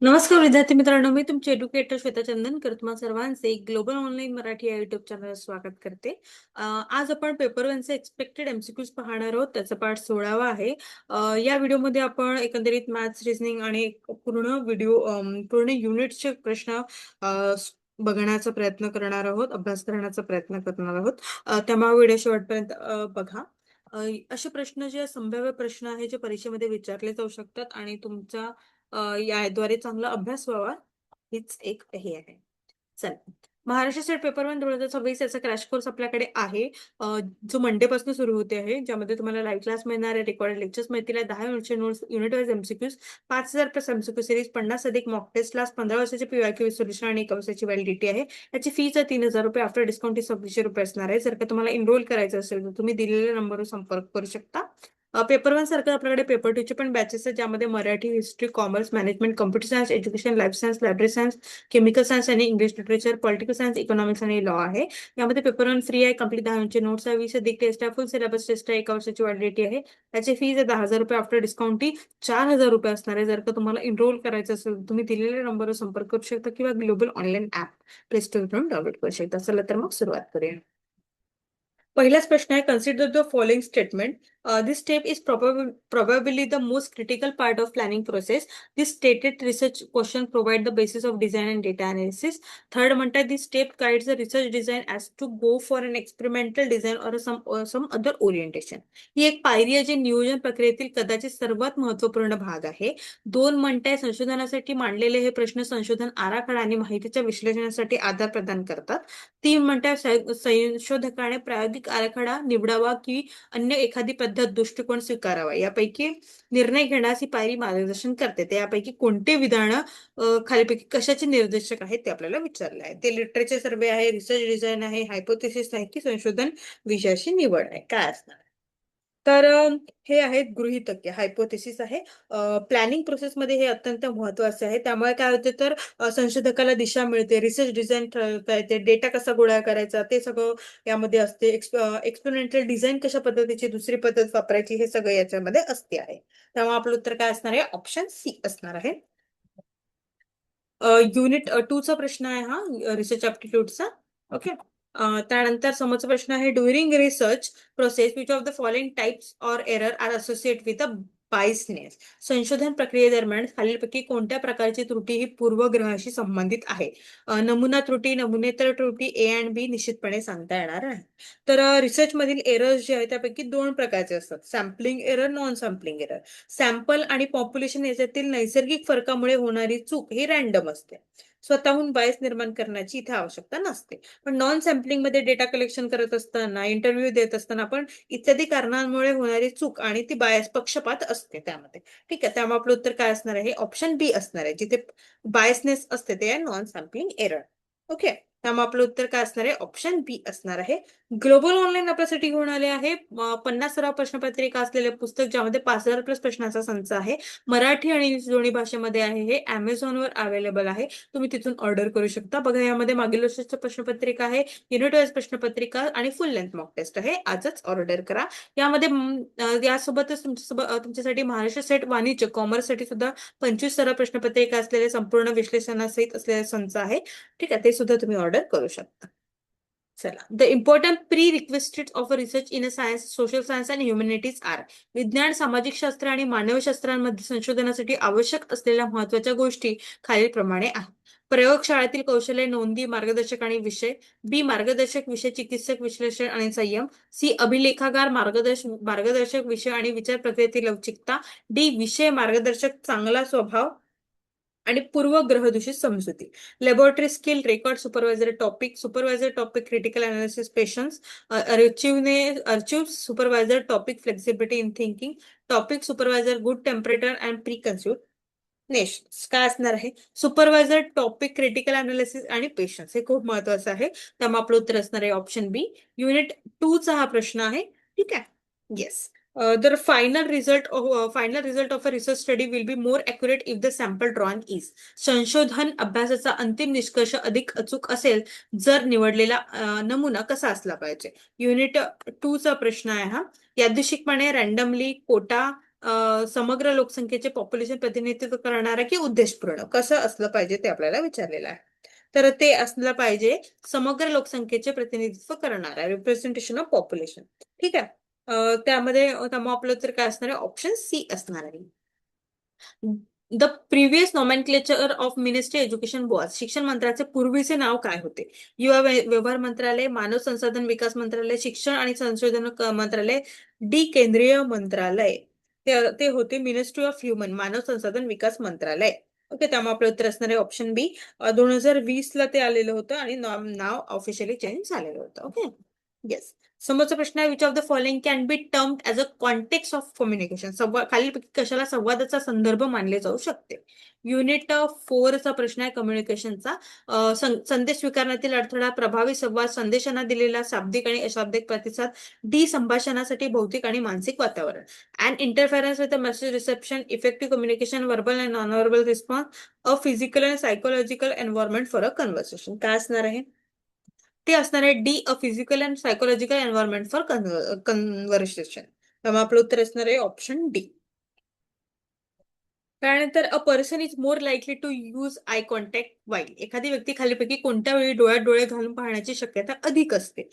नमस्कार विद्यार्थी मित्रांनो, मी तुमचे एज्युकेटर श्वेता चंदनकर तुम्हा सर्वांचे ग्लोबल ऑनलाईन मराठी या युट्यूब चॅनलवर स्वागत करते. आज आपण पेपर वनचे एक्सपेक्टेड एमसीक्यूज पाहणार आहोत. त्याचा पाठ 16वा आहे. या व्हिडिओमध्ये आपण एकंदरीत मॅथ्स, रिझनिंग आणि एक पूर्ण युनिटचे प्रश्न बघण्याचा प्रयत्न करणार आहोत, अभ्यास करण्याचा प्रयत्न करणार आहोत. त्यामुळे व्हिडिओ शेवटपर्यंत बघा. असे प्रश्न जे संभाव्य प्रश्न आहे जे परीक्षेमध्ये विचारले जाऊ शकतात आणि तुमचा याद्वारे चांगला अभ्यास व्हावा हीच एक हे आहे. चला, महाराष्ट्र स्टेट पेपर 1 2026 याचा क्रॅश कोर्स आपल्याकडे आहे. जो मंडे पासून सुरू होते आहे, ज्यामध्ये तुम्हाला लाईव्ह क्लास मिळणार आहे, रेकॉर्डेड लेक्चर्स मिळतील, 10 युनिटचे notes, unit wise MCQs, 5,000 plus MCQ series, 50 अधिक मॉक टेस्ट क्लास, 15 वर्षाचे पीवायक्यू सोल्युशन आणि 1 वर्षाची व्हॅलिडिटी आहे. याची फीज आहे ₹3,000. आफ्टर डिस्काउंट 2600 असणार आहे. जर का तुम्हाला एनरोल करायचं असेल तर तुम्ही दिलेल्या नंबरवर संपर्क करू शकता. पेपर 1 सारखं आपल्याकडे पेपर 2 चे पण बॅचेस आहेत, ज्यामध्ये Marathi, history, commerce, management, computer science, education, life science, library science, chemical science आणि English literature, political science, economics आणि लॉ आहे. यामध्ये पेपर 1 फ्री आहे, कंप्लीट 10 युनिटचे नोट्स आहे, 20 अधिक टेस्ट आहे, फुल सिलेबस टेस्ट आहे, 1 वर्षाची व्हॅलिडिटी आहे. त्याची फीज आहे ₹10,000. आफ्टर डिस्काउंट ती ₹4,000 असणार आहे. जर का तुम्हाला एनरोल करायचं असेल तर तुम्ही दिलेल्या नंबरवर संपर्क करू शकता किंवा ग्लोबल ऑनलाईन ऍप प्ले स्टोरवरून डाउनलोड करू शकता. चला तर मग सुरुवात करूया. पहिलाच प्रश्न आहे, consider the following statement. This step is probably the most critical part of planning process. This stated research question provide the basis of design and data analysis. Third म्हणतात, this step guides the research design as to go for an experimental design or some other orientation. ही एक पायरी आहे जी नियोजन प्रक्रियेतील कदाचित सर्वात महत्वपूर्ण भाग आहे. 2 म्हणताय, संशोधनासाठी मांडलेले हे प्रश्न संशोधन आराखडा आणि माहितीच्या विश्लेषणासाठी आधार प्रदान करतात. 3 म्हणतात, संशोधकाने प्रायोगिक आराखडा निवडावा की अन्य एखादी पद्धत दृष्टिकोन स्वीकारावा. यापैकी निर्णय घेण्यास ही पायरी मार्गदर्शन करते. ते यापैकी कोणते विधान खालीपैकी कशाचे निर्देशक आहेत ते आपल्याला विचारले आहे. ते लिटरेचर सर्वे आहे, रिसर्च डिझाईन आहे, हायपोथेसिस आहे की संशोधन विषयाची निवड आहे, काय असणार? तर हे आहेत गृहीतके, हायपोथेसिस आहे. प्लॅनिंग प्रोसेसमध्ये हे अत्यंत महत्वाचे आहे. त्यामुळे काय होते तर संशोधकाला दिशा मिळते, रिसर्च डिझाईन ठरवता येते, डेटा कसा गोळा करायचा ते सगळं यामध्ये असते. एक्सपेरिमेंटल डिझाईन कशा पद्धतीची, दुसरी पद्धत वापरायची, हे सगळं याच्यामध्ये असते आहे. त्यामुळे आपलं उत्तर काय असणार आहे? ऑप्शन सी असणार आहे. युनिट 2 चा प्रश्न आहे हा, रिसर्च ऍप्टिट्यूडचा. ओके. त्यानंतर समोरचा प्रश्न आहे, during research process which of the following types or error are associate with a biasness. संशोधन प्रक्रियेदरम्यान खालीलपैकी कोणत्या प्रकारची त्रुटी ही पूर्वग्रहाशी संबंधित आहे? नमुना त्रुटी, नमुनेतर त्रुटी, ए अँड बी निश्चितपणे सांगता येणार आहे. तर रिसर्च मधील एरर्स जे आहेत त्यापैकी 2 प्रकारचे असतात, sampling error, non sampling error. Sample आणि पॉप्युलेशन याच्यातील नैसर्गिक फरकामुळे होणारी चूक ही रॅन्डम असते. स्वतःहून बायस निर्माण करण्याची इथे आवश्यकता नसते. पण नॉन सॅम्पलिंग मध्ये डेटा कलेक्शन करत असताना, इंटरव्ह्यू देत असताना आपण इत्यादी कारणांमुळे होणारी चूक आणि ती बायस पक्षपात असते त्यामध्ये. ठीक आहे, त्यामुळे आपलं उत्तर काय असणार आहे? ऑप्शन बी असणार आहे. जिथे बायसनेस असते ते आहे नॉन सॅम्पलिंग एरर. ओके, त्यामुळे आपलं उत्तर काय असणार आहे? ऑप्शन बी असणार आहे. ग्लोबल ऑनलाईन आपल्यासाठी घेऊन आले आहे 50 सराव प्रश्नपत्रिका असलेले पुस्तक, ज्यामध्ये 5,000 प्लस प्रश्नाचा संच आहे. मराठी आणि दोन्ही भाषेमध्ये आहे. हे Amazonवर अवेलेबल आहे, तुम्ही तिथून ऑर्डर करू शकता. बघा, यामध्ये मागील वर्षाची प्रश्नपत्रिका आहे, युनिट वाईज प्रश्नपत्रिका आणि फुल लेंथ मॉक टेस्ट आहे. आजच ऑर्डर करा. यामध्ये यासोबतच तुमच्यासाठी महाराष्ट्र सेट वाणिज्य कॉमर्ससाठी सुद्धा 25 सराव प्रश्नपत्रिका असलेले संपूर्ण विश्लेषणासहित असलेले संच आहे. ठीक आहे, ते सुद्धा तुम्ही ऑर्डर करू शकता. चला, the important pre requested of research in science, social science and humanities are. विज्ञान, सामाजिक शास्त्र आणि मानवशास्त्रांमध्ये संशोधनासाठी आवश्यक असलेल्या महत्वाच्या गोष्टी खालीलप्रमाणे आहेत. प्रयोगशाळेतील कौशल्य, नोंदी, मार्गदर्शक आणि विषय. बी, मार्गदर्शक विषय, चिकित्सक, विश्लेषण आणि संयम. सी, अभिलेखागार, मार्गदर्शक विषय आणि विचार प्रक्रियेतील लवचिकता. डी, विषय, मार्गदर्शक, चांगला स्वभाव आणि पूर्वग्रहदूषित समजुती. Laboratory skill, record, supervisor topic critical analysis, patience. Archive supervisor topic flexibility in thinking. Topic supervisor good temperature and preconceived nations. काय असणार आहे? सुपरवायझर टॉपिक क्रिटिकल अनालिसिस आणि पेशन्स. हे खूप महत्वाचं आहे, त्यामुळे आपलं उत्तर असणार आहे ऑप्शन बी. युनिट 2 चा हा प्रश्न आहे. ठीक आहे, yes. The final result of a research study will be more accurate if the sample drawn is. संशोधन अभ्यासाचा अंतिम निष्कर्ष अधिक अचूक असेल जर निवडलेला नमुना कसा असला पाहिजे. युनिट 2 चा प्रश्न आहे हा. यादृशिकपणे, रॅन्डमली, कोटा, समग्र लोकसंख्येचे पॉप्युलेशन प्रतिनिधित्व करणारा की उद्देशपूर्ण कसं असलं पाहिजे ते आपल्याला विचारलेलं आहे. तर ते असलं पाहिजे समग्र लोकसंख्येचे प्रतिनिधित्व करणारा, रिप्रेझेंटेशन ऑफ पॉप्युलेशन. ठीक आहे. त्यामध्ये त्यामुळे आपलं तर काय असणार आहे, ऑप्शन सी असणार आहे. The previous nomenclature of ministry education was, शिक्षण मंत्र्याचे पूर्वीचे नाव काय होते? युवा व्यवहार मंत्रालय, मानव संसाधन विकास मंत्रालय, शिक्षण आणि संशोधन मंत्रालय, डी केंद्रीय मंत्रालय. ते होते मिनिस्ट्री ऑफ ह्युमन, मानव संसाधन विकास मंत्रालय. ओके, त्यामुळे आपलं उत्तर असणार आहे ऑप्शन बी. 2020 ला ते आलेलं होतं आणि नाव ऑफिशियली चेंज झालेलं होतं. Okay, yes. समोरचा प्रश्न आहे, which of the following can be termed as a context of communication. खालीलपैकी कशाला संवादाचा संदर्भ मानले जाऊ शकते? युनिट 4 चा प्रश्न आहे कम्युनिकेशनचा. संदेश स्वीकारण्यातील अडथळा, प्रभावी संवाद, संदेशांना दिलेला शाब्दिक आणि अशाब्दिक प्रतिसाद, डी संभाषणासाठी भौतिक आणि मानसिक वातावरण. And interference with message reception, effective communication, verbal and non verbal response, a physical and psychological environment for a conversation. काय असणार आहे? ते असणार आहे D, a physical and psychological environment for conversation. त्यामुळे आपलं उत्तर असणार आहे ऑप्शन डी. त्यानंतर a person is more likely to use eye contact while. एखादी व्यक्ती खालीपैकी कोणत्या वेळी डोळ्यात डोळे घालून पाहण्याची शक्यता अधिक असते?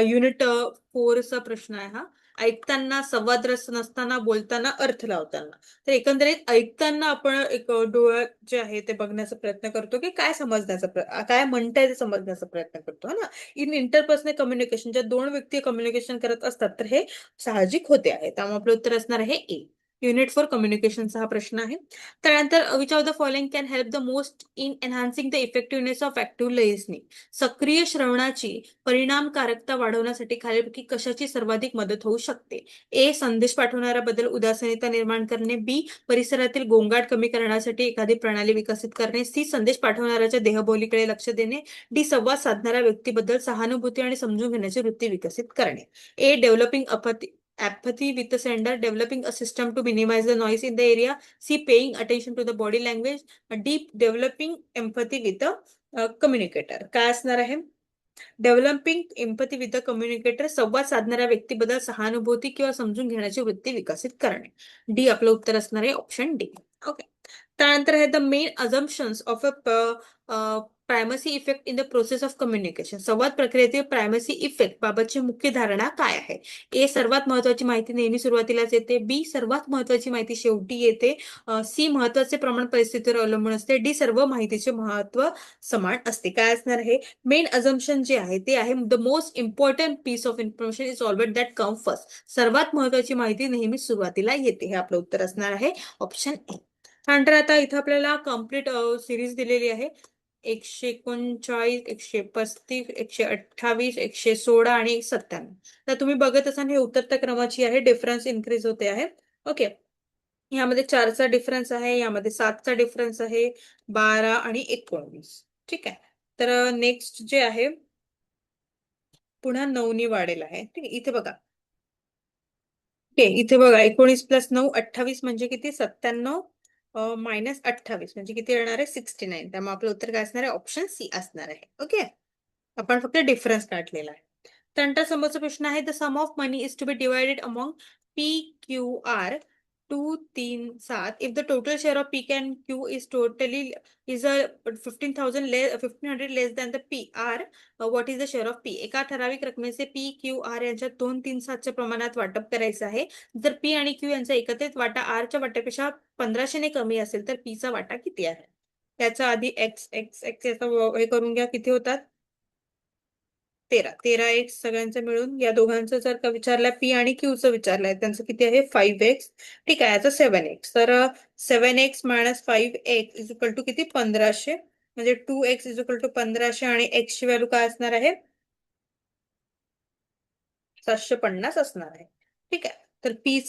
युनिट 4 चा प्रश्न आहे हा. ऐकताना, संवाद रस नसताना, बोलताना, अर्थ लावताना. तर एकंदरीत ऐकताना आपण एक डोळ्यात जे आहे ते बघण्याचा प्रयत्न करतो की काय समजण्याचा काय म्हणताय ते समजण्याचा प्रयत्न करतो ना. इन इंटरपर्सनल कम्युनिकेशन, ज्या दोन व्यक्ती कम्युनिकेशन करत असतात तर हे साहजिक होते आहे. त्यामुळे आपलं उत्तर असणार आहे ए. युनिट फॉर कम्युनिकेशनचा हा प्रश्न आहे. त्यानंतर which of the following can help the most in enhancing the effectiveness of active listening. सक्रिय श्रवणाची परिणामकारकता वाढवण्यासाठी खालीलपैकी कशाची सर्वाधिक मदत होऊ शकते? ए, संदेश पाठवणाऱ्याबद्दल उदासीनता निर्माण करणे, बी, परिसरातील गोंगाट कमी करण्यासाठी एखादी प्रणाली विकसित करणे, सी, संदेश पाठवणाऱ्याच्या देहबोलीकडे लक्ष देणे, डी, संवाद साधणाऱ्या व्यक्तीबद्दल सहानुभूती आणि समजून घेण्याची वृत्ती विकसित करणे. ए, developing apathy with the sender, developing a system to minimize the noise in the area, C, paying attention to the body language, D, developing empathy with the communicator. काय असणार आहे? Developing empathy with the communicator, संवाद साधणाऱ्या व्यक्तीबद्दल सहानुभूती किंवा समजून घेण्याची वृत्ती विकसित करणे. डी आपलं उत्तर असणार आहे ऑप्शन डी. ओके. त्यानंतर आहे the main assumptions of a primacy effect in the process of communication. संवाद प्रक्रियेतील प्रायमसी इफेक्ट बाबतची मुख्य धारणा काय आहे? ए, सर्वात महत्वाची माहिती नेहमी सुरुवातीलाच येते, बी, सर्वात महत्वाची माहिती शेवटी येते, सी, महत्वाचे प्रमाण परिस्थितीवर अवलंबून असते, डी, सर्व माहितीचे महत्व समान असते. काय असणार आहे? मेन अझम्पशन जे आहे ते आहे the most important piece of information is always that come first. सर्वात महत्वाची माहिती नेहमी सुरुवातीला येते. हे आपलं उत्तर असणार आहे ऑप्शन ए. त्यानंतर आता इथं आपल्याला कम्प्लीट सिरीज दिलेली आहे. 139, 135, 128, 116 आणि 97. तर तुम्ही बघत असाल हे उतरत्या क्रमाची आहे, डिफरन्स इन्क्रीज होते आहे. ओके. यामध्ये 4चा डिफरन्स आहे, यामध्ये 7चा डिफरन्स आहे, 12 आणि 19. ठीक आहे. तर नेक्स्ट जे आहे पुन्हा 9 वाढेल आहे. ठीक आहे, इथे बघा. ओके, इथे बघा 19 + 9 28 म्हणजे किती? 97 मायनस 28 म्हणजे किती येणार आहे? 69. त्यामुळे आपलं उत्तर काय असणार आहे? ऑप्शन सी असणार आहे. ओके, आपण फक्त डिफरन्स काढलेला आहे. त्यानंतर समोरचा प्रश्न आहे the sum of money is to be divided among P, Q, R 2, 3, 7. If the total share of P and Q is totally is a 1500 less than the P R, what is the share of P? एका ठराविक रकमेचे P, Q, R यांच्यात 2, 3, 7च्या प्रमाणात वाटप करायचं आहे. जर P आणि क्यू यांचा एकत्रित वाटा आरच्या वाट्यापेक्षा 1500 ने कमी असेल तर पीचा वाटा किती आहे? त्याचा आधी एक्स एक्स एक्स हे करून घ्या. किती होतात? 13 एक्स सगळ्यांचं मिळून. या दोघांचं जर का विचारलंय पी आणि क्यूचं विचारलंय त्यांचं किती आहे? 5x. ठीक आहे, याचं 7x. तर 7x - 5x is equal to किती? 1500. म्हणजे 2x इज इक्वल टू 1500 आणि x ची व्हॅल्यू काय असणार आहे? 750 असणार आहे. ठीक आहे, तर पी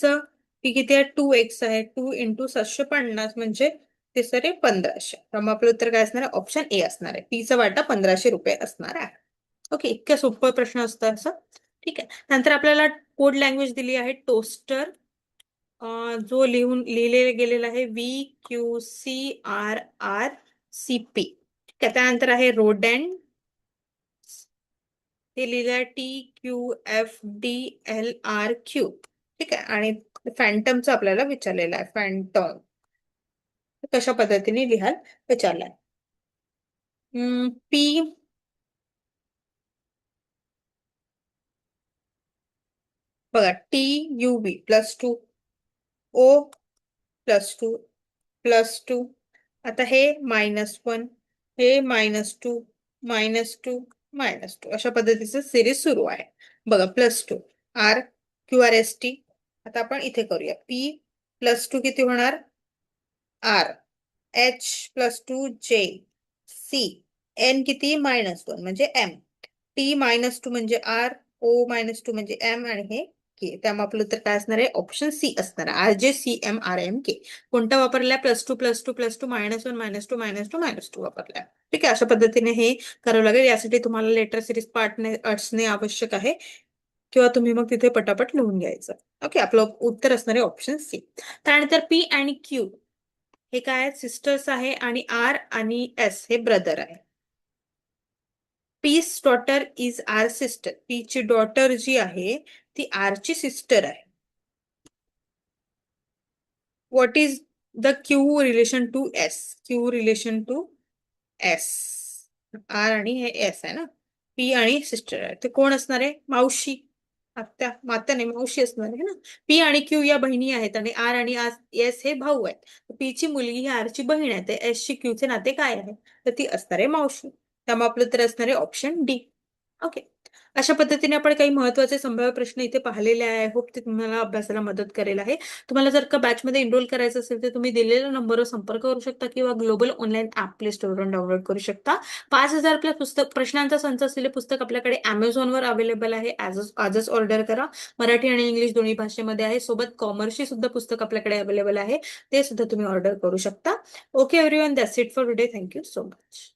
किती आहे? 2x आहे. 2 × 750 म्हणजे ते सर 1500. त्यामुळे आपलं उत्तर काय असणार आहे? ऑप्शन ए असणार आहे. पीचा वाटा 1500 रुपये असणार आहे. ओके, इतक्या सोपं प्रश्न असतं असं. ठीक आहे. नंतर आपल्याला कोड लँग्वेज दिली आहे टोस्टर, जो लिहिलेला गेलेला आहे VQCRRCP. ठीक आहे. त्यानंतर आहे रोडॅन, हे लिहिलं आहे TQFDLRQ. ठीक आहे. आणि फॅन्टमचं आपल्याला विचारलेलं आहे, फॅन्टम कशा पद्धतीने लिहाल विचारलाय. पी बघा, टी यू बी +2, ओ +2 +2, आता हे -1, हे -2 -2 -2, अशा पद्धतीचं सिरीज सुरू आहे. बघा, +2 R Q R S T. आता आपण इथे करूया. पी +2 किती होणार? आर. एच +2 जे. सी. एन किती? -1 म्हणजे एम. टी -2 म्हणजे आर. ओ -2 म्हणजे एम. आणि हे के. त्यामुळे आपलं उत्तर काय असणार आहे? ऑप्शन सी असणार आहे. RJCMRMK. कोणता वापरलाय? +2 +2 +2 -1 -2 -2 -2 वापरलाय. ठीक आहे, अशा पद्धतीने हे करावं लागेल. यासाठी तुम्हाला लेटर सिरीज पार्टने असणे आवश्यक आहे, किंवा तुम्ही मग तिथे पटापट लिहून घ्यायचं. ओके, आपलं उत्तर असणार आहे ऑप्शन सी. त्यानंतर पी आणि क्यू हे काय? सिस्टर्स आहे, आणि आर आणि एस हे ब्रदर आहे. P's daughter is R sister. P ची डॉटर जी आहे ती आर ची सिस्टर आहे. What is the Q relation to S? Q relation to S. R आणि हे एस आहे ना, पी आणि सिस्टर आहे, ते कोण असणार आहे? मावशी, आत्या, मात्या नाही, मावशी असणार आहे ना. पी आणि क्यू या बहिणी आहेत, आणि आर आणि एस हे भाऊ आहेत. पी ची मुलगी ही आर ची बहीण आहे, तर एस ची क्यू चे नाते काय आहे? तर ती असणार आहे मावशी. त्यामुळे आपलं तर असणार आहे ऑप्शन डी. ओके, अशा पद्धतीने आपण काही महत्वाचे संभाव्य प्रश्न इथे पाहिलेले आहे. होप ते तुम्हाला अभ्यासाला मदत करेल आहे. तुम्हाला जर का बॅचमध्ये एनरोल करायचं असेल तर तुम्ही दिलेल्या नंबरवर संपर्क करू शकता, किंवा ग्लोबल ऑनलाईन ऍप प्ले स्टोअरवरून डाउनलोड करू शकता. 5,000 आपल्या पुस्तक प्रश्नांचा संच असलेले पुस्तक आपल्याकडे Amazonवर अवेलेबल आहे. आजच ऑर्डर करा. मराठी आणि इंग्लिश दोन्ही भाषेमध्ये आहे. सोबत कॉमर्सची सुद्धा पुस्तक आपल्याकडे अवेलेबल आहे, ते सुद्धा तुम्ही ऑर्डर करू शकता. Okay everyone, that's it for today. Thank you so much.